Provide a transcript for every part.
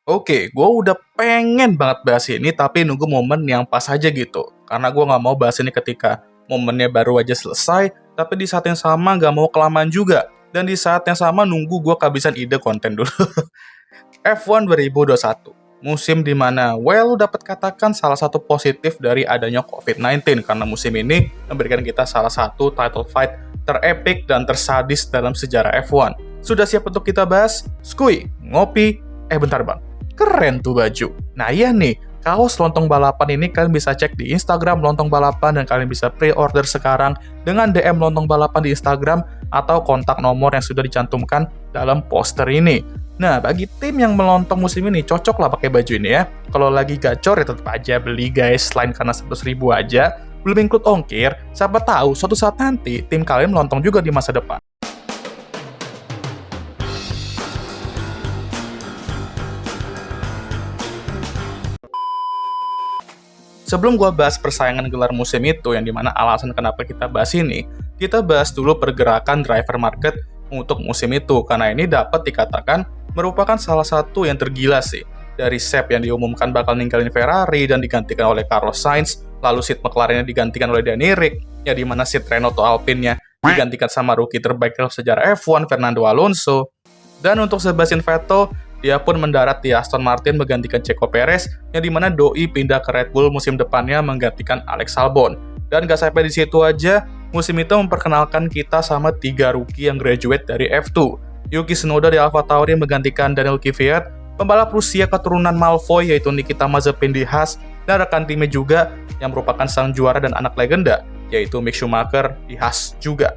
Oke, gue udah pengen banget bahas ini, tapi nunggu momen yang pas aja gitu. Karena gue nggak mau bahas ini ketika momennya baru aja selesai, tapi di saat yang sama nggak mau kelamaan juga. Dan di saat yang sama nunggu gue kehabisan ide konten dulu. F1 2021, musim dimana dapat katakan salah satu positif dari adanya COVID-19, karena musim ini memberikan kita salah satu title fight terepik dan tersadis dalam sejarah F1. Sudah siap untuk kita bahas? Skuy, ngopi, bentar bang. Keren tuh baju. Nah iya nih, kaos lontong balapan ini kalian bisa cek di Instagram lontong balapan dan kalian bisa pre-order sekarang dengan DM lontong balapan di Instagram atau kontak nomor yang sudah dicantumkan dalam poster ini. Nah, bagi tim yang melontong musim ini cocok lah pakai baju ini ya. Kalau lagi gacor ya tetap aja beli guys, selain karena 100.000 aja, belum include ongkir, siapa tahu suatu saat nanti tim kalian melontong juga di masa depan. Sebelum gue bahas persaingan gelar musim itu, yang dimana alasan kenapa kita bahas ini, kita bahas dulu pergerakan driver market untuk musim itu, karena ini dapat dikatakan merupakan salah satu yang tergila sih. Dari Seb yang diumumkan bakal ninggalin Ferrari dan digantikan oleh Carlos Sainz, lalu seat McLaren yang digantikan oleh Danny Ric, yang dimana seat Renault atau Alpine-nya digantikan sama rookie terbaik dalam sejarah F1, Fernando Alonso. Dan untuk Sebastian Vettel, dia pun mendarat di Aston Martin menggantikan Checo Perez, yang dimana Doi pindah ke Red Bull musim depannya menggantikan Alex Albon. Dan gak sampai di situ aja, musim itu memperkenalkan kita sama 3 rookie yang graduate dari F2. Yuki Tsunoda di AlphaTauri menggantikan Daniel Kvyat, pembalap Rusia keturunan Malfoy yaitu Nikita Mazepin di Haas, dan rekan timnya juga yang merupakan sang juara dan anak legenda, yaitu Mick Schumacher di Haas juga.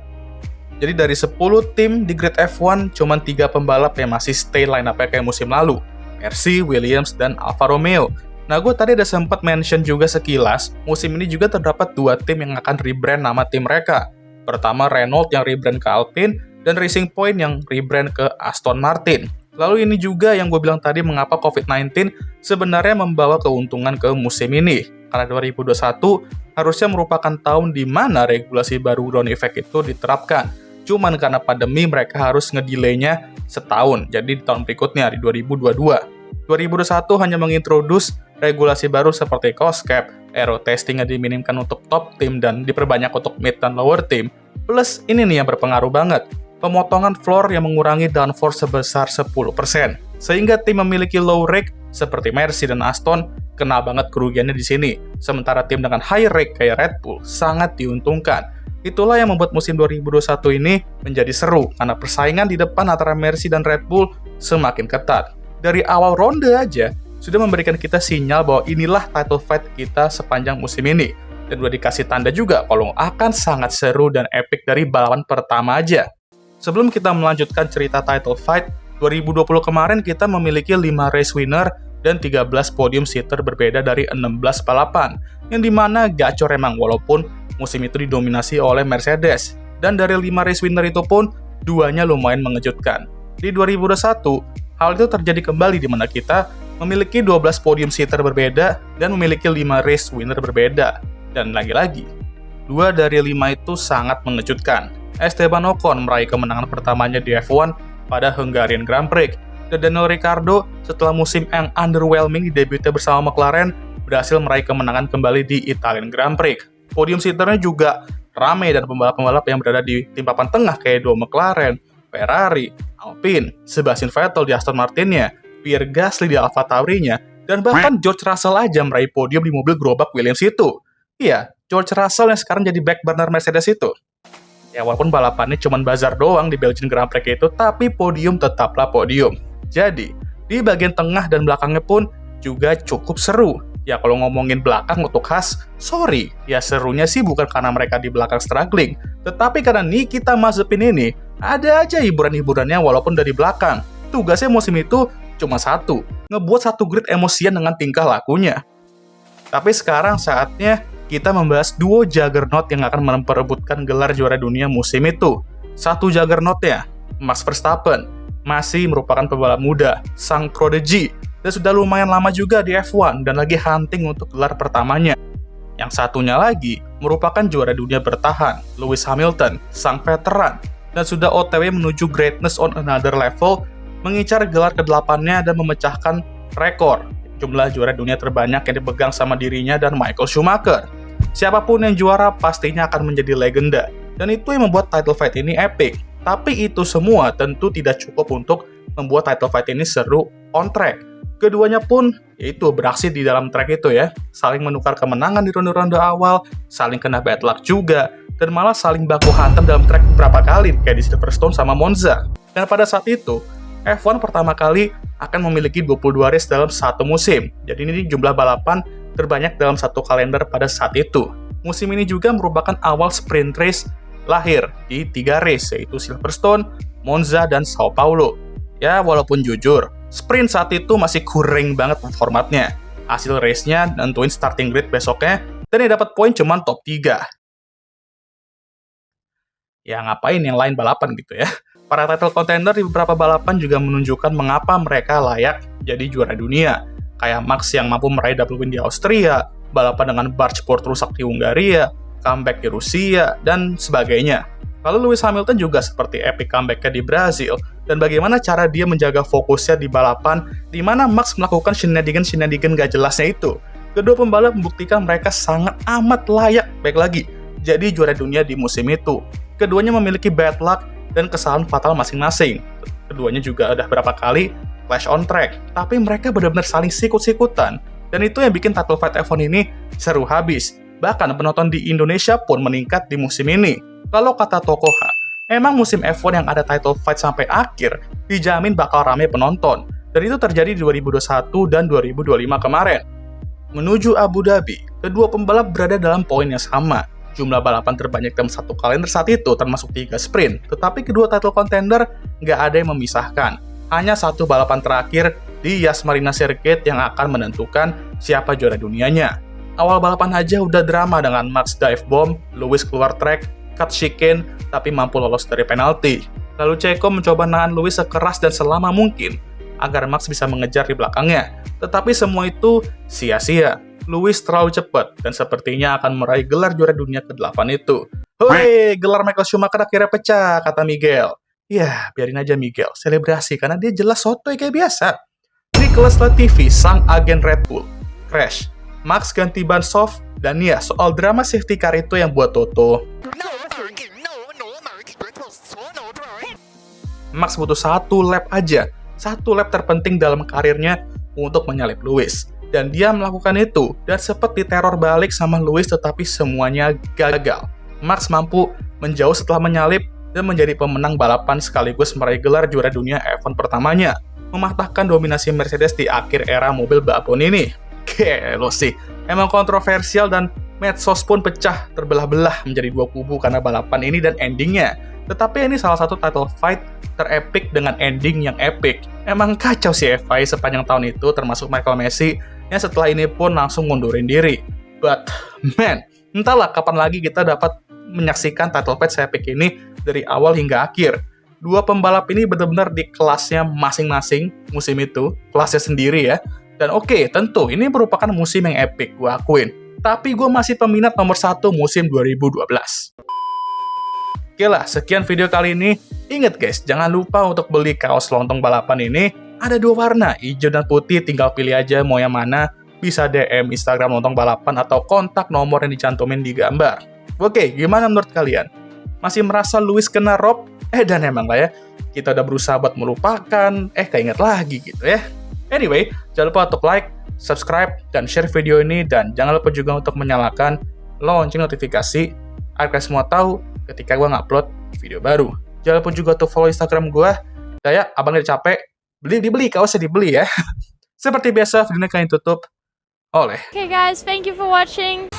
Jadi dari 10 tim di grid F1, cuma 3 pembalap yang masih stay line-up-nya kayak musim lalu. Mercy, Williams, dan Alfa Romeo. Nah, gue tadi ada sempat mention juga sekilas, musim ini juga terdapat 2 tim yang akan rebrand nama tim mereka. Pertama, Renault yang rebrand ke Alpine, dan Racing Point yang rebrand ke Aston Martin. Lalu ini juga yang gue bilang tadi mengapa COVID-19 sebenarnya membawa keuntungan ke musim ini. Karena 2021 harusnya merupakan tahun di mana regulasi baru ground effect itu diterapkan. Cuman karena pandemi mereka harus ngedelaynya setahun, jadi di tahun berikutnya, di 2022. 2021 hanya mengintroduce regulasi baru seperti cost cap, aero testing yang diminimkan untuk top team dan diperbanyak untuk mid dan lower team. Plus ini nih yang berpengaruh banget, pemotongan floor yang mengurangi downforce sebesar 10%. Sehingga tim memiliki low rake seperti Mercy dan Aston kena banget kerugiannya di sini. Sementara tim dengan high rake kayak Red Bull sangat diuntungkan. Itulah yang membuat musim 2021 ini menjadi seru, karena persaingan di depan antara Mercy dan Red Bull semakin ketat. Dari awal ronde aja, sudah memberikan kita sinyal bahwa inilah title fight kita sepanjang musim ini. Dan udah dikasih tanda juga kalau akan sangat seru dan epic dari balapan pertama aja. Sebelum kita melanjutkan cerita title fight, 2020 kemarin kita memiliki 5 race winner dan 13 podium seater berbeda dari 16 balapan, yang dimana gacor emang walaupun musim itu didominasi oleh Mercedes. Dan dari 5 race winner itu pun, 2-nya lumayan mengejutkan. Di 2021, hal itu terjadi kembali di mana kita memiliki 12 podium seater berbeda dan memiliki 5 race winner berbeda. Dan lagi-lagi, 2 dari 5 itu sangat mengejutkan. Esteban Ocon meraih kemenangan pertamanya di F1 pada Hungarian Grand Prix. Dan Daniel Ricciardo setelah musim yang underwhelming di debutnya bersama McLaren, berhasil meraih kemenangan kembali di Italian Grand Prix. Podium seaternya juga ramai dan pembalap-pembalap yang berada di tim papan tengah kayak Edo McLaren, Ferrari, Alpine, Sebastian Vettel di Aston Martin-nya, Pierre Gasly di AlphaTauri-nya, dan bahkan George Russell aja meraih podium di mobil gerobak Williams itu. Iya, George Russell yang sekarang jadi back burner Mercedes itu. Ya walaupun balapannya cuma bazar doang di Belgian Grand Prix itu, tapi podium tetaplah podium. Jadi, di bagian tengah dan belakangnya pun juga cukup seru. Ya kalau ngomongin belakang untuk Haas, sorry, ya serunya sih bukan karena mereka di belakang struggling, tetapi karena Nikita Mazepin ini ada aja hiburan-hiburannya walaupun dari belakang. Tugasnya musim itu cuma satu, ngebuat satu grid emosian dengan tingkah lakunya. Tapi sekarang saatnya kita membahas duo juggernaut yang akan memperebutkan gelar juara dunia musim itu. Satu juggernautnya, Max Verstappen, masih merupakan pembalap muda, sang prodigy, dan sudah lumayan lama juga di F1 dan lagi hunting untuk gelar pertamanya. Yang satunya lagi merupakan juara dunia bertahan, Lewis Hamilton, sang veteran, dan sudah OTW menuju greatness on another level, mengincar gelar ke-8-nya dan memecahkan rekor jumlah juara dunia terbanyak yang dipegang sama dirinya dan Michael Schumacher. Siapapun yang juara pastinya akan menjadi legenda, dan itu yang membuat title fight ini epic. Tapi itu semua tentu tidak cukup untuk membuat title fight ini seru on track. Keduanya pun yaitu beraksi di dalam track itu ya, saling menukar kemenangan di ronde-ronde awal, saling kena bad luck juga, dan malah saling baku hantam dalam track beberapa kali kayak di Silverstone sama Monza. Dan pada saat itu, F1 pertama kali akan memiliki 22 race dalam satu musim. Jadi ini jumlah balapan terbanyak dalam satu kalender pada saat itu. Musim ini juga merupakan awal sprint race lahir di 3 race, yaitu Silverstone, Monza, dan Sao Paulo. Ya, walaupun jujur, sprint saat itu masih kurang banget formatnya. Hasil race-nya nentuin starting grid besoknya, dan yang dapat poin cuman top 3. Ya ngapain yang lain balapan gitu ya. Para title contender di beberapa balapan juga menunjukkan mengapa mereka layak jadi juara dunia. Kayak Max yang mampu meraih double win di Austria, balapan dengan Bargeport rusak di Hungaria, comeback di Rusia, dan sebagainya. Lalu Lewis Hamilton juga seperti epic comeback-nya di Brazil, dan bagaimana cara dia menjaga fokusnya di balapan di mana Max melakukan shenanigan gak jelasnya itu. Kedua pembalap membuktikan mereka sangat amat layak, baik lagi, jadi juara dunia di musim itu. Keduanya memiliki bad luck dan kesalahan fatal masing-masing. Keduanya juga udah berapa kali clash on track, tapi mereka benar-benar saling sikut-sikutan. Dan itu yang bikin title fight F1 ini seru habis. Bahkan penonton di Indonesia pun meningkat di musim ini. Kalau kata Tokoha, emang musim F1 yang ada title fight sampai akhir dijamin bakal ramai penonton. Dan itu terjadi di 2021 dan 2025 kemarin. Menuju Abu Dhabi, kedua pembalap berada dalam poin yang sama. Jumlah balapan terbanyak dalam satu kalender saat itu termasuk 3 sprint, tetapi kedua title contender nggak ada yang memisahkan. Hanya satu balapan terakhir di Yas Marina Circuit yang akan menentukan siapa juara dunianya. Awal balapan aja udah drama dengan Max dive bomb, Lewis keluar track, cut chicane, tapi mampu lolos dari penalti. Lalu Checo mencoba nahan Lewis sekeras dan selama mungkin agar Max bisa mengejar di belakangnya. Tetapi semua itu sia-sia. Lewis terlalu cepat dan sepertinya akan meraih gelar juara dunia ke-8 itu. Hoi, gelar Michael Schumacher akhirnya pecah, kata Miguel. Ya, biarin aja Miguel, selebrasi karena dia jelas sotoy kayak biasa. Nicholas Latifi, sang agen Red Bull, crash. Max ganti ban soft, dan ya, soal drama safety car itu yang buat Toto. Max butuh satu lap aja, satu lap terpenting dalam karirnya untuk menyalip Lewis. Dan dia melakukan itu, dan sempat diteror balik sama Lewis tetapi semuanya gagal. Max mampu menjauh setelah menyalip dan menjadi pemenang balapan sekaligus meraih gelar juara dunia F1 pertamanya, mematahkan dominasi Mercedes di akhir era mobil balapon ini. Gelo sih, emang kontroversial dan medsos pun pecah terbelah-belah menjadi dua kubu karena balapan ini dan endingnya. Tetapi ini salah satu title fight terepik dengan ending yang epic. Emang kacau sih FIA sepanjang tahun itu, termasuk Michael Messi yang setelah ini pun langsung mundurin diri. But man, entahlah kapan lagi kita dapat menyaksikan title fight se-epic ini dari awal hingga akhir. Dua pembalap ini benar-benar di kelasnya masing-masing musim itu, kelasnya sendiri ya. Dan oke, tentu ini merupakan musim yang epic, gue akuin. Tapi gue masih peminat nomor 1 musim 2012. Oke lah, sekian video kali ini. Ingat guys, jangan lupa untuk beli kaos lontong balapan ini. Ada 2 warna, hijau dan putih, tinggal pilih aja mau yang mana. Bisa DM Instagram lontong balapan atau kontak nomor yang dicantumin di gambar. Oke, gimana menurut kalian? Masih merasa Lewis kena rob? Dan emang lah ya, kita udah berusaha buat melupakan, keinget lagi gitu ya. Anyway, jangan lupa untuk like, subscribe, dan share video ini. Dan jangan lupa juga untuk menyalakan lonceng notifikasi agar kalian semua tahu ketika gue ngupload video baru. Jangan lupa juga untuk follow Instagram gue. Kayak abang udah capek, dibeli, kaosnya dibeli ya. Seperti biasa, video ini kalian tutup oleh. Okay guys, thank you for watching.